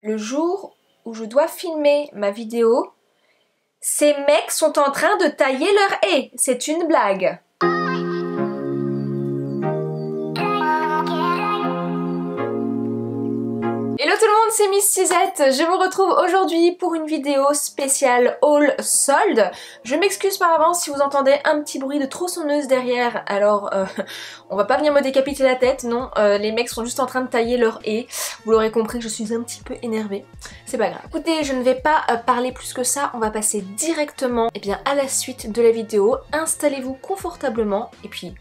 Le jour où je dois filmer ma vidéo, ces mecs sont en train de tailler leur haie. C'est une blague. Hello tout le monde, c'est Miss Tizette. Je vous retrouve aujourd'hui pour une vidéo spéciale haul solde. Je m'excuse par avance si vous entendez un petit bruit de tronçonneuse derrière. Alors, on va pas venir me décapiter la tête, non. Les mecs sont juste en train de tailler leur haie. Vous l'aurez compris, je suis un petit peu énervée. C'est pas grave. Écoutez, je ne vais pas parler plus que ça. On va passer directement à la suite de la vidéo. Installez-vous confortablement et puis...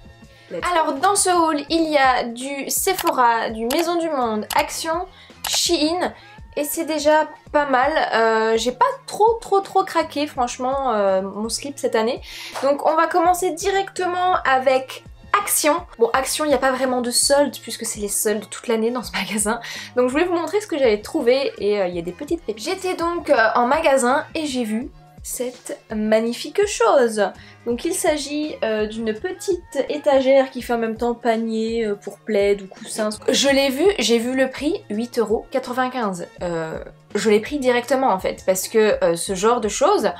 Alors dans ce haul, il y a du Sephora, du Maison du Monde, Action, Shein et c'est déjà pas mal. J'ai pas trop craqué franchement mon slip cette année. Donc on va commencer directement avec Action. Bon, Action, il n'y a pas vraiment de soldes puisque c'est les soldes toute l'année dans ce magasin. Donc je voulais vous montrer ce que j'avais trouvé et il y a des petites pépites. J'étais donc en magasin et j'ai vu cette magnifique chose. Donc il s'agit d'une petite étagère qui fait en même temps panier pour plaid ou coussin. Je l'ai vu, j'ai vu le prix, 8,95 €. Je l'ai pris directement en fait parce que ce genre de choses,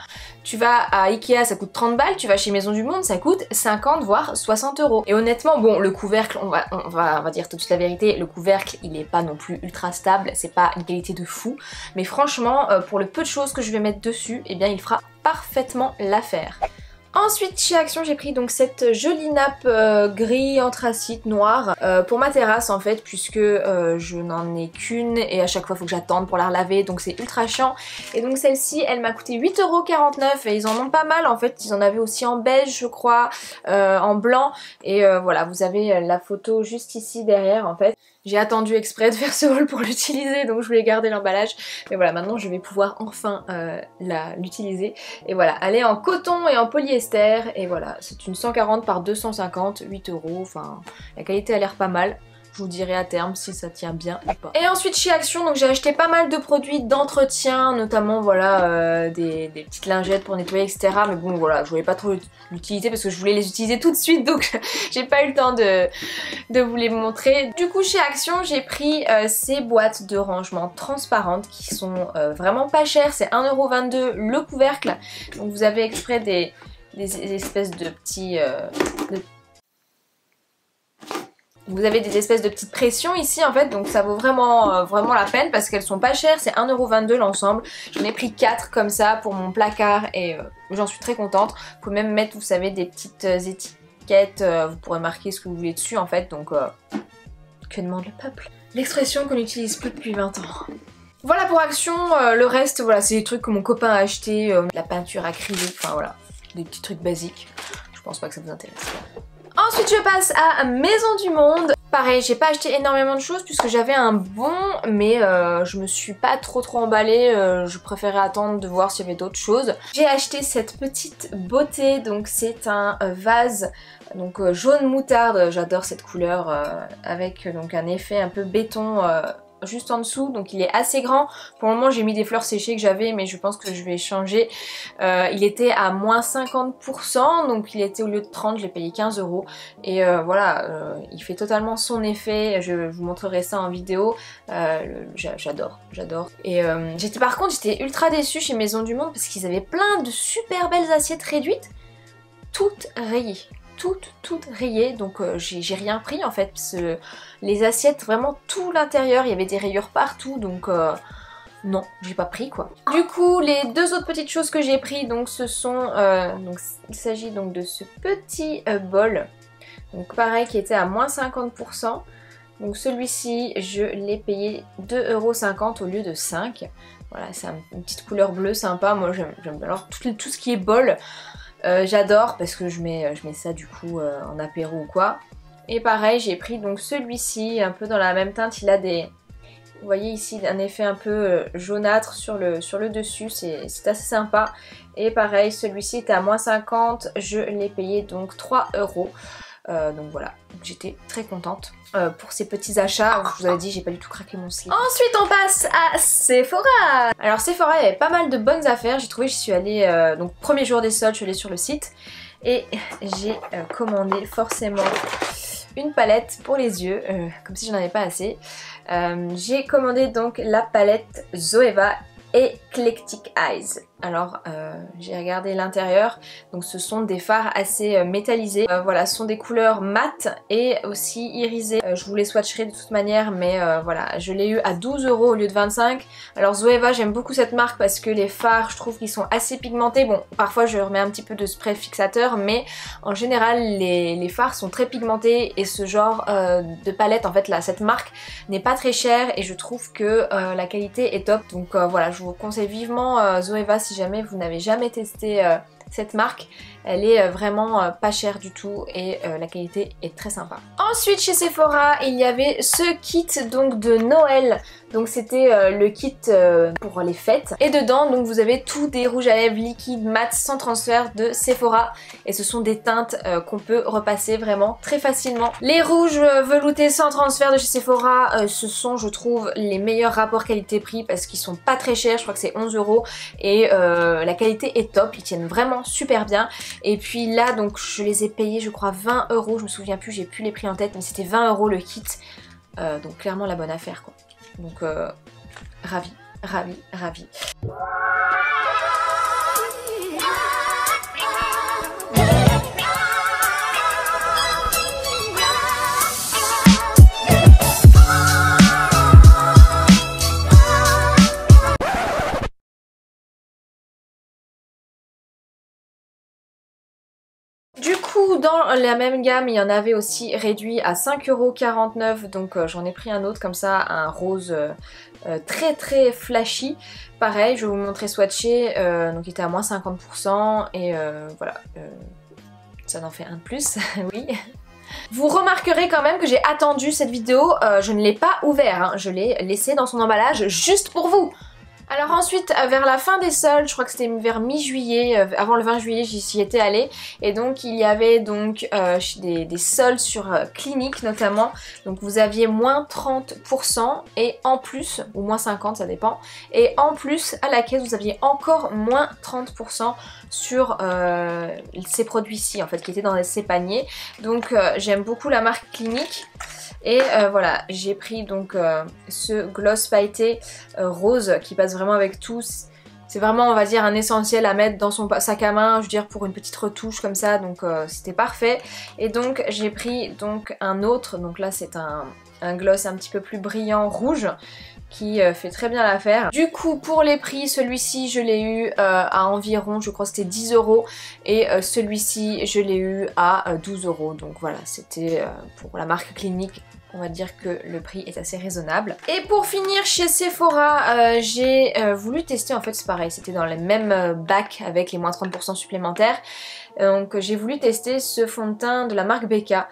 tu vas à Ikea ça coûte 30 balles, tu vas chez Maison du Monde ça coûte 50 voire 60 €. Et honnêtement, bon, le couvercle, on va dire toute la vérité, le couvercle il est pas non plus ultra stable, c'est pas une qualité de fou, mais franchement pour le peu de choses que je vais mettre dessus, eh bien il fera parfaitement l'affaire. Ensuite chez Action j'ai pris donc cette jolie nappe gris anthracite noire pour ma terrasse en fait puisque je n'en ai qu'une et à chaque fois il faut que j'attende pour la relaver donc c'est ultra chiant. Et donc celle-ci elle m'a coûté 8,49 € et ils en ont pas mal en fait, ils en avaient aussi en beige je crois, en blanc et voilà vous avez la photo juste ici derrière en fait. J'ai attendu exprès de faire ce haul pour l'utiliser donc je voulais garder l'emballage mais voilà maintenant je vais pouvoir enfin l'utiliser. Et voilà, elle est en coton et en polyester et voilà, c'est une 140 par 250, 8 €, enfin la qualité a l'air pas mal. Je vous dirai à terme si ça tient bien ou pas. Et ensuite chez Action, donc j'ai acheté pas mal de produits d'entretien, notamment voilà des petites lingettes pour nettoyer etc. Mais bon voilà, je voulais pas trop l'utiliser parce que je voulais les utiliser tout de suite donc j'ai pas eu le temps de vous les montrer. Du coup chez Action j'ai pris ces boîtes de rangement transparentes qui sont vraiment pas chères, c'est 1,22 € le couvercle. Donc vous avez exprès des espèces de petits... Vous avez des espèces de petites pressions ici en fait, donc ça vaut vraiment, vraiment la peine parce qu'elles sont pas chères, c'est 1,22 € l'ensemble. J'en ai pris 4 comme ça pour mon placard et j'en suis très contente. Vous pouvez même mettre, vous savez, des petites étiquettes, vous pourrez marquer ce que vous voulez dessus en fait, donc que demande le peuple? L'expression qu'on n'utilise plus depuis 20 ans. Voilà pour Action, le reste voilà c'est des trucs que mon copain a acheté, la peinture acrylique, enfin voilà, des petits trucs basiques. Je pense pas que ça vous intéresse. Ensuite je passe à Maison du Monde. Pareil, j'ai pas acheté énormément de choses puisque j'avais un bon, mais je me suis pas trop emballée, je préférais attendre de voir s'il y avait d'autres choses. J'ai acheté cette petite beauté, donc c'est un vase donc jaune moutarde, j'adore cette couleur avec donc un effet un peu béton juste en dessous, donc il est assez grand. Pour le moment j'ai mis des fleurs séchées que j'avais mais je pense que je vais changer. Il était à moins 50%, donc il était au lieu de 30, je l'ai payé 15 € et voilà, il fait totalement son effet, je vous montrerai ça en vidéo. J'adore. Et par contre j'étais ultra déçue chez Maison du Monde parce qu'ils avaient plein de super belles assiettes réduites, toutes rayées. Toutes rayées, donc j'ai rien pris en fait parce que les assiettes vraiment tout l'intérieur il y avait des rayures partout donc non j'ai pas pris quoi. Du coup les deux autres petites choses que j'ai pris donc ce sont donc il s'agit donc de ce petit bol donc pareil qui était à moins 50%. Donc celui-ci je l'ai payé 2,50 € au lieu de 5. Voilà c'est une petite couleur bleue sympa, moi j'aime bien. Alors tout ce qui est bol j'adore parce que je mets ça du coup en apéro ou quoi. Et pareil j'ai pris donc celui-ci un peu dans la même teinte, il a des... Vous voyez ici un effet un peu jaunâtre sur le dessus, c'est assez sympa. Et pareil celui-ci était à moins 50, je l'ai payé donc 3 €. Donc voilà, j'étais très contente pour ces petits achats. Je vous avais dit, j'ai pas du tout craqué mon slip. Ensuite on passe à Sephora. Alors Sephora il y avait pas mal de bonnes affaires, j'ai trouvé, j'y suis allée, donc premier jour des soldes, je suis allée sur le site et j'ai commandé forcément une palette pour les yeux, comme si j'en avais pas assez. J'ai commandé donc la palette Zoeva Eclectic Eyes. Alors j'ai regardé l'intérieur, donc ce sont des fards assez métallisés, voilà, ce sont des couleurs mates et aussi irisées. Je vous les swatcherai de toute manière, mais voilà, je l'ai eu à 12 € au lieu de 25. Alors Zoeva, j'aime beaucoup cette marque parce que les fards, je trouve qu'ils sont assez pigmentés. Bon, parfois je remets un petit peu de spray fixateur, mais en général les fards sont très pigmentés et ce genre de palette, en fait là, cette marque n'est pas très chère et je trouve que la qualité est top. Donc voilà, je vous conseille vivement Zoeva si jamais vous n'avez jamais testé cette marque. Elle est vraiment pas chère du tout et la qualité est très sympa. Ensuite chez Sephora il y avait ce kit donc de Noël. Donc c'était le kit pour les fêtes. Et dedans donc vous avez tous des rouges à lèvres liquides mat sans transfert de Sephora. Et ce sont des teintes qu'on peut repasser vraiment très facilement. Les rouges veloutés sans transfert de chez Sephora, ce sont je trouve les meilleurs rapports qualité-prix parce qu'ils sont pas très chers. Je crois que c'est 11 € et la qualité est top. Ils tiennent vraiment super bien. Et puis là donc je les ai payés je crois 20 €, je me souviens plus, j'ai plus les prix en tête, mais c'était 20 € le kit, donc clairement la bonne affaire quoi. Donc ravie, ravie, ravie. Du coup dans la même gamme il y en avait aussi réduit à 5,49 €, donc j'en ai pris un autre comme ça, un rose très très flashy. Pareil, je vais vous montrer swatché, donc il était à moins 50% et voilà, ça en fait un de plus, oui. Vous remarquerez quand même que j'ai attendu cette vidéo, je ne l'ai pas ouvert, hein, je l'ai laissé dans son emballage juste pour vous. Alors ensuite, vers la fin des soldes, je crois que c'était vers mi-juillet, avant le 20 juillet j'y étais allée, et donc il y avait donc des soldes sur Clinique notamment, donc vous aviez moins 30% et en plus, ou moins 50 ça dépend, et en plus à la caisse vous aviez encore moins 30% sur ces produits-ci en fait qui étaient dans ces paniers, donc j'aime beaucoup la marque Clinique. Et voilà, j'ai pris donc ce gloss pailleté rose qui passe vraiment avec tout. C'est vraiment on va dire un essentiel à mettre dans son sac à main, je veux dire pour une petite retouche comme ça, donc c'était parfait. Et donc j'ai pris donc un autre, donc là c'est un gloss un petit peu plus brillant rouge qui fait très bien l'affaire. Du coup pour les prix, celui-ci je l'ai eu à environ, je crois que c'était 10 € et celui-ci je l'ai eu à 12 €, donc voilà, c'était pour la marque Clinique. On va dire que le prix est assez raisonnable. Et pour finir chez Sephora, j'ai voulu tester, en fait c'est pareil, c'était dans les mêmes bacs avec les moins 30% supplémentaires. Donc j'ai voulu tester ce fond de teint de la marque Becca.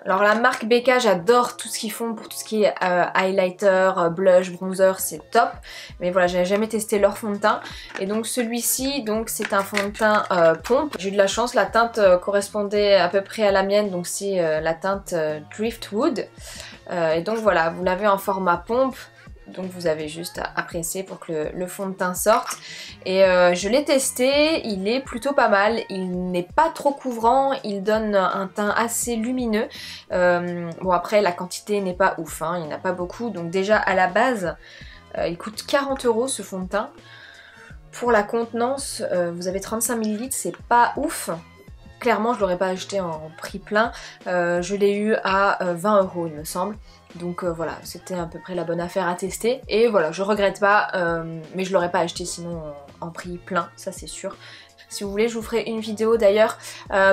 Alors la marque Becca, j'adore tout ce qu'ils font pour tout ce qui est highlighter, blush, bronzer, c'est top. Mais voilà, j'avais jamais testé leur fond de teint. Et donc celui-ci, donc c'est un fond de teint pompe. J'ai eu de la chance, la teinte correspondait à peu près à la mienne, donc c'est la teinte Driftwood. Et donc voilà, vous l'avez en format pompe. Donc vous avez juste à presser pour que le fond de teint sorte. Et je l'ai testé, il est plutôt pas mal, il n'est pas trop couvrant, il donne un teint assez lumineux. Bon après la quantité n'est pas ouf, hein, il n'y en a pas beaucoup. Donc déjà à la base, il coûte 40 € ce fond de teint. Pour la contenance, vous avez 35 ml, c'est pas ouf. Clairement je l'aurais pas acheté en prix plein, je l'ai eu à 20 € il me semble. Donc voilà, c'était à peu près la bonne affaire à tester. Et voilà, je regrette pas, mais je l'aurais pas acheté sinon en prix plein, ça c'est sûr. Si vous voulez, je vous ferai une vidéo d'ailleurs.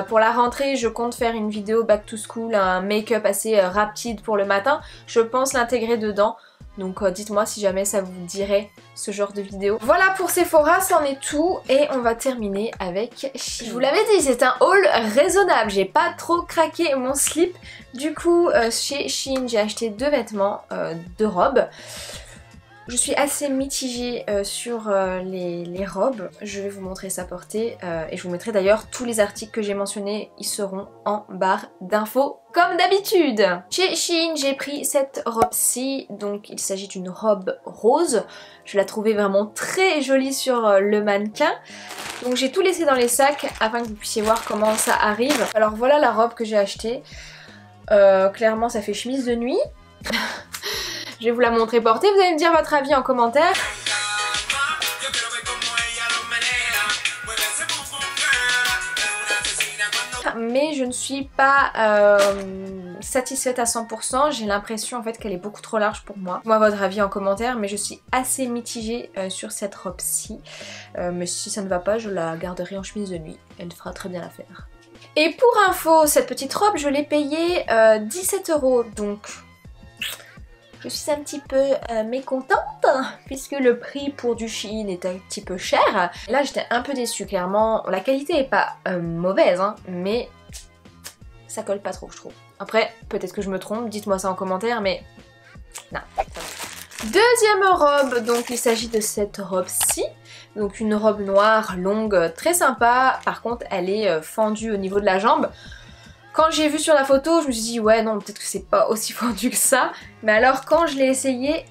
Pour la rentrée, je compte faire une vidéo back to school, un make-up assez rapide pour le matin. Je pense l'intégrer dedans. Donc dites-moi si jamais ça vous dirait ce genre de vidéo. Voilà pour Sephora, c'en est tout. Et on va terminer avec Shein. Je vous l'avais dit, c'est un haul raisonnable. J'ai pas trop craqué mon slip. Du coup, chez Shein, j'ai acheté 2 vêtements, 2 robes. Je suis assez mitigée sur les robes, je vais vous montrer sa portée et je vous mettrai d'ailleurs tous les articles que j'ai mentionnés, ils seront en barre d'infos comme d'habitude. Chez Shein j'ai pris cette robe-ci, donc il s'agit d'une robe rose, je la trouvais vraiment très jolie sur le mannequin. Donc j'ai tout laissé dans les sacs afin que vous puissiez voir comment ça arrive. Alors voilà la robe que j'ai achetée. Clairement ça fait chemise de nuit. Je vais vous la montrer portée, vous allez me dire votre avis en commentaire. Mais je ne suis pas satisfaite à 100%, j'ai l'impression en fait qu'elle est beaucoup trop large pour moi. Moi votre avis en commentaire, mais je suis assez mitigée sur cette robe-ci. Mais si ça ne va pas, je la garderai en chemise de nuit, elle fera très bien l'affaire. Et pour info, cette petite robe, je l'ai payée 17 €, donc je suis un petit peu mécontente puisque le prix pour du Shein est un petit peu cher. Là j'étais un peu déçue, clairement. La qualité est pas mauvaise, hein, mais ça colle pas trop je trouve. Après peut-être que je me trompe, dites-moi ça en commentaire, mais non. Deuxième robe, donc il s'agit de cette robe-ci. Donc une robe noire longue, très sympa. Par contre elle est fendue au niveau de la jambe. Quand j'ai vu sur la photo, je me suis dit ouais non peut-être que c'est pas aussi fendu que ça. Mais alors quand je l'ai essayé,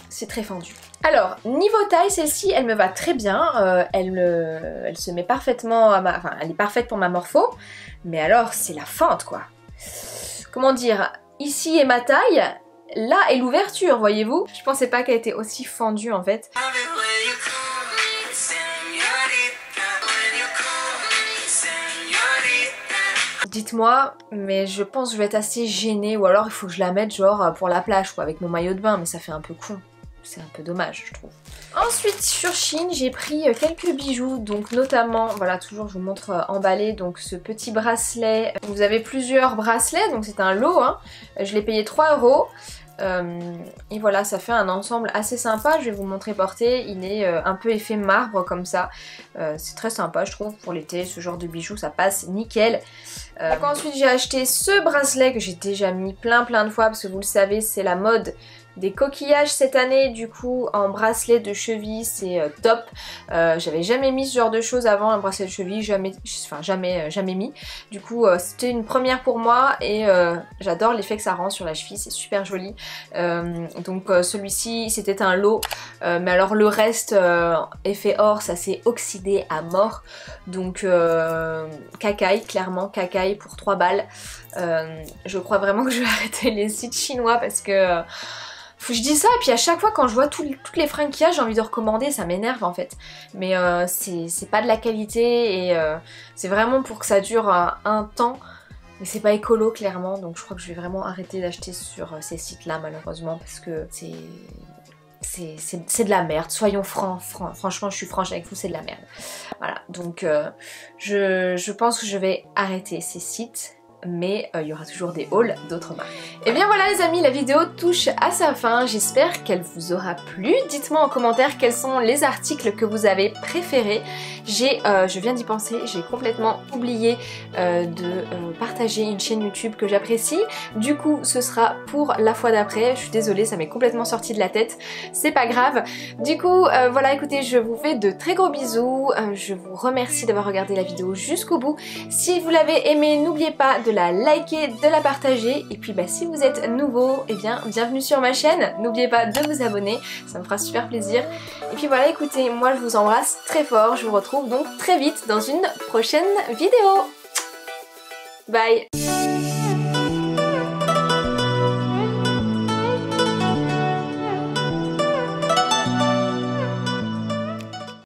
c'est très fendu. Alors niveau taille, celle-ci elle me va très bien. Elle se met parfaitement à ma... Enfin elle est parfaite pour ma morpho. Mais alors c'est la fente quoi. Comment dire, ici est ma taille, là est l'ouverture voyez-vous. Je pensais pas qu'elle était aussi fendue en fait. Dites-moi, mais je pense que je vais être assez gênée ou alors il faut que je la mette genre pour la plage quoi, avec mon maillot de bain, mais ça fait un peu con. C'est un peu dommage je trouve. Ensuite sur Shein j'ai pris quelques bijoux, donc notamment, voilà toujours je vous montre emballé, donc ce petit bracelet. Vous avez plusieurs bracelets, donc c'est un lot, hein. Je l'ai payé 3 €. Et voilà, ça fait un ensemble assez sympa. Je vais vous montrer porté. Il est un peu effet marbre comme ça. C'est très sympa je trouve pour l'été, ce genre de bijoux ça passe nickel. Donc ensuite j'ai acheté ce bracelet que j'ai déjà mis plein de fois parce que vous le savez c'est la mode des coquillages cette année, du coup en bracelet de cheville c'est top. J'avais jamais mis ce genre de choses avant, un bracelet de cheville, jamais mis. Du coup c'était une première pour moi et j'adore l'effet que ça rend sur la cheville, c'est super joli. Donc celui-ci c'était un lot, mais alors le reste effet or ça s'est oxydé à mort. Donc cacaille, clairement cacaille pour 3 balles. Je crois vraiment que je vais arrêter les sites chinois parce que... je dis ça et puis à chaque fois quand je vois toutes les fringues qu'il y a j'ai envie de recommander, ça m'énerve en fait. Mais c'est pas de la qualité et c'est vraiment pour que ça dure un temps. Mais c'est pas écolo clairement, donc je crois que je vais vraiment arrêter d'acheter sur ces sites là malheureusement parce que c'est de la merde, soyons franchement je suis franche avec vous, c'est de la merde. Voilà, donc je pense que je vais arrêter ces sites. Mais il y aura toujours des hauls d'autres marques. Et bien voilà les amis, la vidéo touche à sa fin, j'espère qu'elle vous aura plu. Dites-moi en commentaire quels sont les articles que vous avez préférés. Je viens d'y penser, j'ai complètement oublié de partager une chaîne YouTube que j'apprécie. Du coup ce sera pour la fois d'après, je suis désolée ça m'est complètement sorti de la tête, c'est pas grave. Du coup voilà écoutez, je vous fais de très gros bisous, je vous remercie d'avoir regardé la vidéo jusqu'au bout. Si vous l'avez aimée, n'oubliez pas de la liker, de la partager et puis si vous êtes nouveau, eh bien bienvenue sur ma chaîne, n'oubliez pas de vous abonner, ça me fera super plaisir. Et puis voilà écoutez, moi je vous embrasse très fort, je vous retrouve donc très vite dans une prochaine vidéo. Bye.